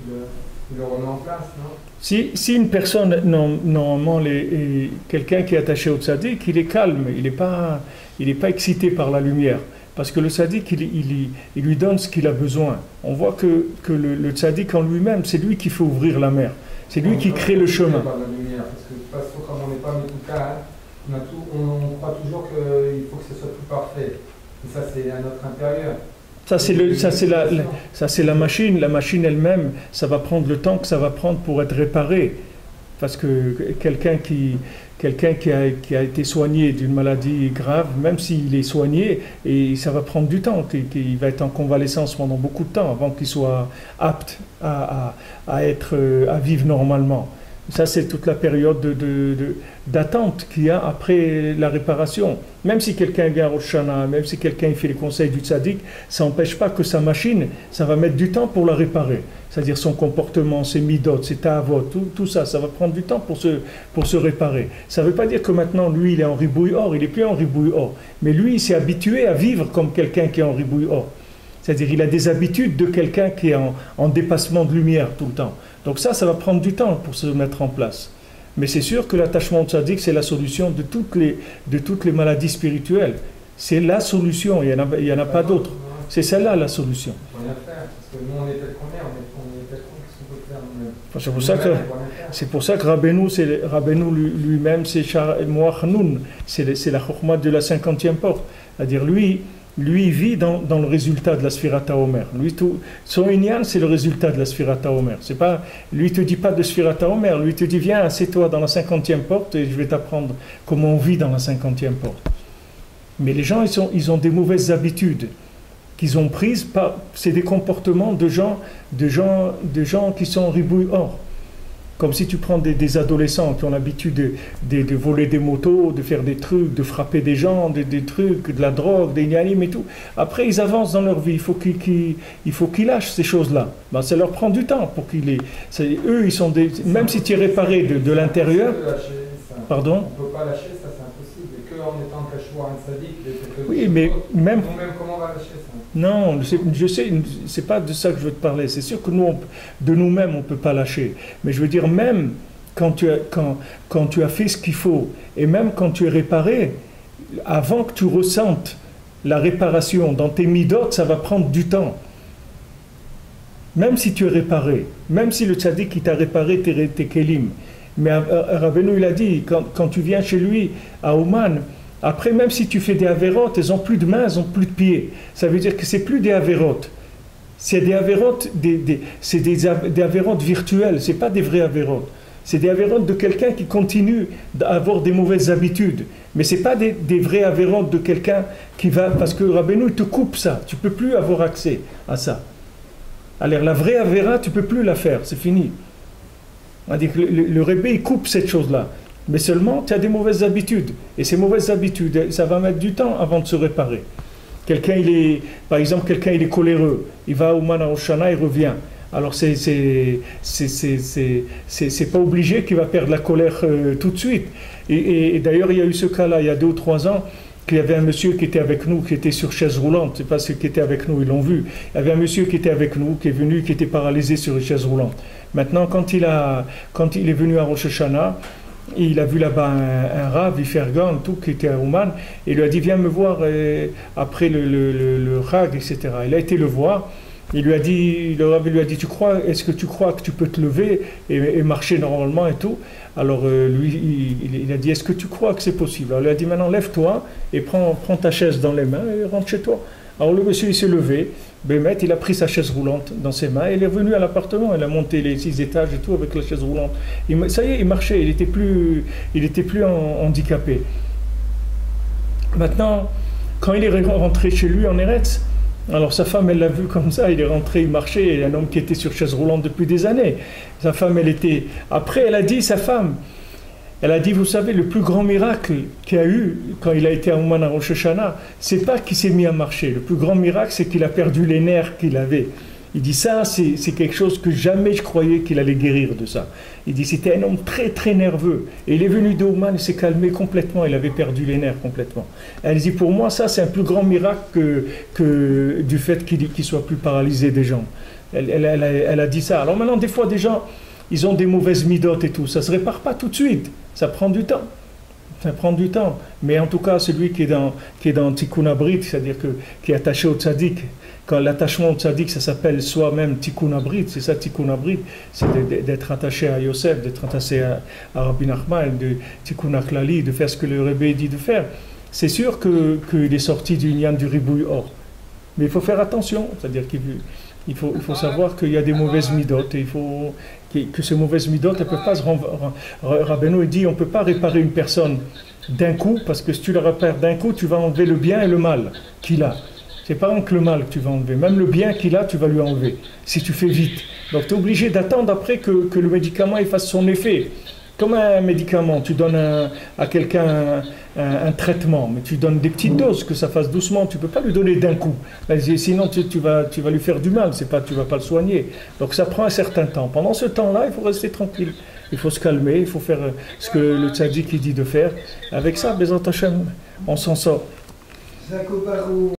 il le remet en place, non? Si une personne, normalement, quelqu'un qui est attaché au tzaddik, il est calme, il n'est pas excité par la lumière. Parce que le tzaddik, il lui donne ce qu'il a besoin. On voit que le tzaddik en lui-même, c'est lui qui fait ouvrir la mer. C'est lui qui crée le chemin. Par la lumière, parce que de toute façon, comme on n'est pas médouka, on croit toujours qu'il faut que ce soit tout parfait. Et ça, c'est à notre intérieur. Ça c'est la machine. La machine elle-même, ça va prendre le temps que ça va prendre pour être réparé. Parce que quelqu'un qui a été soigné d'une maladie grave, même s'il est soigné, et ça va prendre du temps, qu'il va être en convalescence pendant beaucoup de temps avant qu'il soit apte à vivre normalement. Ça, c'est toute la période d'attente qu'il y a après la réparation. Même si quelqu'un vient à Rosh Hashanah, même si quelqu'un fait les conseils du tzaddik, ça n'empêche pas que sa machine, ça va mettre du temps pour la réparer. C'est-à-dire son comportement, ses midot, ses ta'avot, tout ça, ça va prendre du temps pour se réparer. Ça ne veut pas dire que maintenant, lui, il est en ribouille or, il n'est plus en ribouille or. Mais lui, il s'est habitué à vivre comme quelqu'un qui est en ribouille or. C'est-à-dire il a des habitudes de quelqu'un qui est en dépassement de lumière tout le temps. Donc ça va prendre du temps pour se mettre en place. Mais c'est sûr que l'attachement au tzaddik, c'est la solution de toutes les maladies spirituelles. C'est la solution, il n'y en a pas d'autre. C'est celle-là la solution. C'est pour ça que Rabbeinu lui-même, c'est Moachnoun, c'est la chokhmah de la 50e porte. C'est-à-dire lui il vit dans le résultat de la Sfirata Omer. Son Inyan, c'est le résultat de la Sfirata Omer. Lui, il ne te dit pas de Sfirata Omer. Lui, il te dit, viens, assieds-toi dans la 50e porte et je vais t'apprendre comment on vit dans la 50e porte. Mais les gens, ils ont des mauvaises habitudes qu'ils ont prises. C'est des comportements de gens qui sont en ribouille or. Comme si tu prends des adolescents qui ont l'habitude de voler des motos, de faire des trucs, de frapper des gens, des trucs, de la drogue, des nianim et tout. Après, ils avancent dans leur vie. Il faut qu'ils lâchent ces choses-là. Ben, ça leur prend du temps pour qu'ils eux, ils sont même si tu es réparé de l'intérieur. Pardon ? On ne peut pas lâcher, ça c'est impossible. Et que en étant cachoir un sadique, oui, mais même comment on va lâcher ça ? Non, je sais, c'est pas de ça que je veux te parler. C'est sûr que de nous-mêmes, on ne peut pas lâcher. Mais je veux dire, même quand tu as fait ce qu'il faut, et même quand tu es réparé, avant que tu ressentes la réparation dans tes midot, ça va prendre du temps. Même si tu es réparé, même si le tzaddik qui t'a réparé tes kelim. Mais Rabbeinu, il a dit, quand tu viens chez lui, à Ouman, après, même si tu fais des avérotes, elles n'ont plus de mains, elles n'ont plus de pieds. Ça veut dire que ce n'est plus des avérotes. C'est des avérotes, c'est des avérotes virtuelles, ce n'est pas des vrais avérotes. C'est des avérotes de quelqu'un qui continue d'avoir des mauvaises habitudes. Mais ce n'est pas des vrais avérotes de quelqu'un qui va... Parce que Rabbeinu, il te coupe ça. Tu ne peux plus avoir accès à ça. Alors la vraie avéra, tu ne peux plus la faire, c'est fini. C'est-à-dire que le Rebbe, il coupe cette chose-là. Mais seulement, tu as des mauvaises habitudes. Et ces mauvaises habitudes, ça va mettre du temps avant de se réparer. Par exemple, quelqu'un il est coléreux. Il va au Man Rosh Hashanah, il revient. Alors, c'est pas obligé qu'il va perdre la colère tout de suite. Et d'ailleurs, il y a eu ce cas-là, il y a 2 ou 3 ans, qu'il y avait un monsieur qui était avec nous, qui était sur chaise roulante. C'est pas ceux qui étaient avec nous, ils l'ont vu. Il y avait un monsieur qui était avec nous, qui est venu, qui était paralysé sur une chaise roulante. Maintenant, quand il est venu à Rosh Hashanah, il a vu là-bas un Rav, Ifergan, tout, qui était à Ouman, et il lui a dit, viens me voir après le Chag, etc. Il a été le voir, le Rav lui a dit, est-ce que tu crois que tu peux te lever et marcher normalement et tout? Alors lui, il a dit, est-ce que tu crois que c'est possible? Alors il a dit, maintenant lève-toi et prends ta chaise dans les mains et rentre chez toi. Alors le monsieur, il s'est levé, Bémet, il a pris sa chaise roulante dans ses mains, il est revenu à l'appartement, il a monté les 6 étages et tout avec la chaise roulante. Ça y est, il marchait, il était plus handicapé. Maintenant, quand il est rentré chez lui en Eretz, alors sa femme, elle l'a vu comme ça, il est rentré, il marchait, un homme qui était sur chaise roulante depuis des années. Sa femme, Après, elle a dit, elle a dit, vous savez, le plus grand miracle qu'il y a eu quand il a été à Ouman à Rosh Hashanah, c'est pas qu'il s'est mis à marcher. Le plus grand miracle, c'est qu'il a perdu les nerfs qu'il avait. Il dit, ça, c'est quelque chose que jamais je croyais qu'il allait guérir de ça. Il dit, c'était un homme très, très nerveux. Et il est venu de Ouman, il s'est calmé complètement, il avait perdu les nerfs complètement. Elle dit, pour moi, ça, c'est un plus grand miracle que du fait qu'il soit plus paralysé des jambes. Elle a dit ça. Alors maintenant, des fois, des gens, ils ont des mauvaises midotes et tout. Ça ne se répare pas tout de suite. Ça prend du temps. Ça prend du temps. Mais en tout cas, celui qui est dans Tikkun Abrit, c'est-à-dire qui est attaché au tzaddik, quand l'attachement au tzaddik, ça s'appelle soi-même Tikkun Abrit, c'est ça Tikkun Abrit, c'est d'être attaché à Yosef, d'être attaché à Rabbi Nachman, de Tikkun Aklali, de faire ce que le Rebbe dit de faire. C'est sûr qu'il est sorti du Nyan du Ribouille or. Mais il faut faire attention, c'est-à-dire qu'il faut savoir qu'il y a des mauvaises midotes et que ces mauvaises midotes ne peuvent pas se Rabbeinu dit on ne peut pas réparer une personne d'un coup, parce que si tu la repères d'un coup, tu vas enlever le bien et le mal qu'il a. C'est pas que le mal que tu vas enlever. Même le bien qu'il a, tu vas lui enlever. Si tu fais vite. Donc tu es obligé d'attendre après que le médicament il fasse son effet. Comme un médicament, tu donnes à quelqu'un un traitement, mais tu donnes des petites doses, que ça fasse doucement. Tu ne peux pas lui donner d'un coup. Sinon, tu vas lui faire du mal, tu ne vas pas le soigner. Donc ça prend un certain temps. Pendant ce temps-là, il faut rester tranquille. Il faut se calmer, il faut faire ce que le tzaddik dit de faire. Avec ça, Bezrat Hashem, on s'en sort.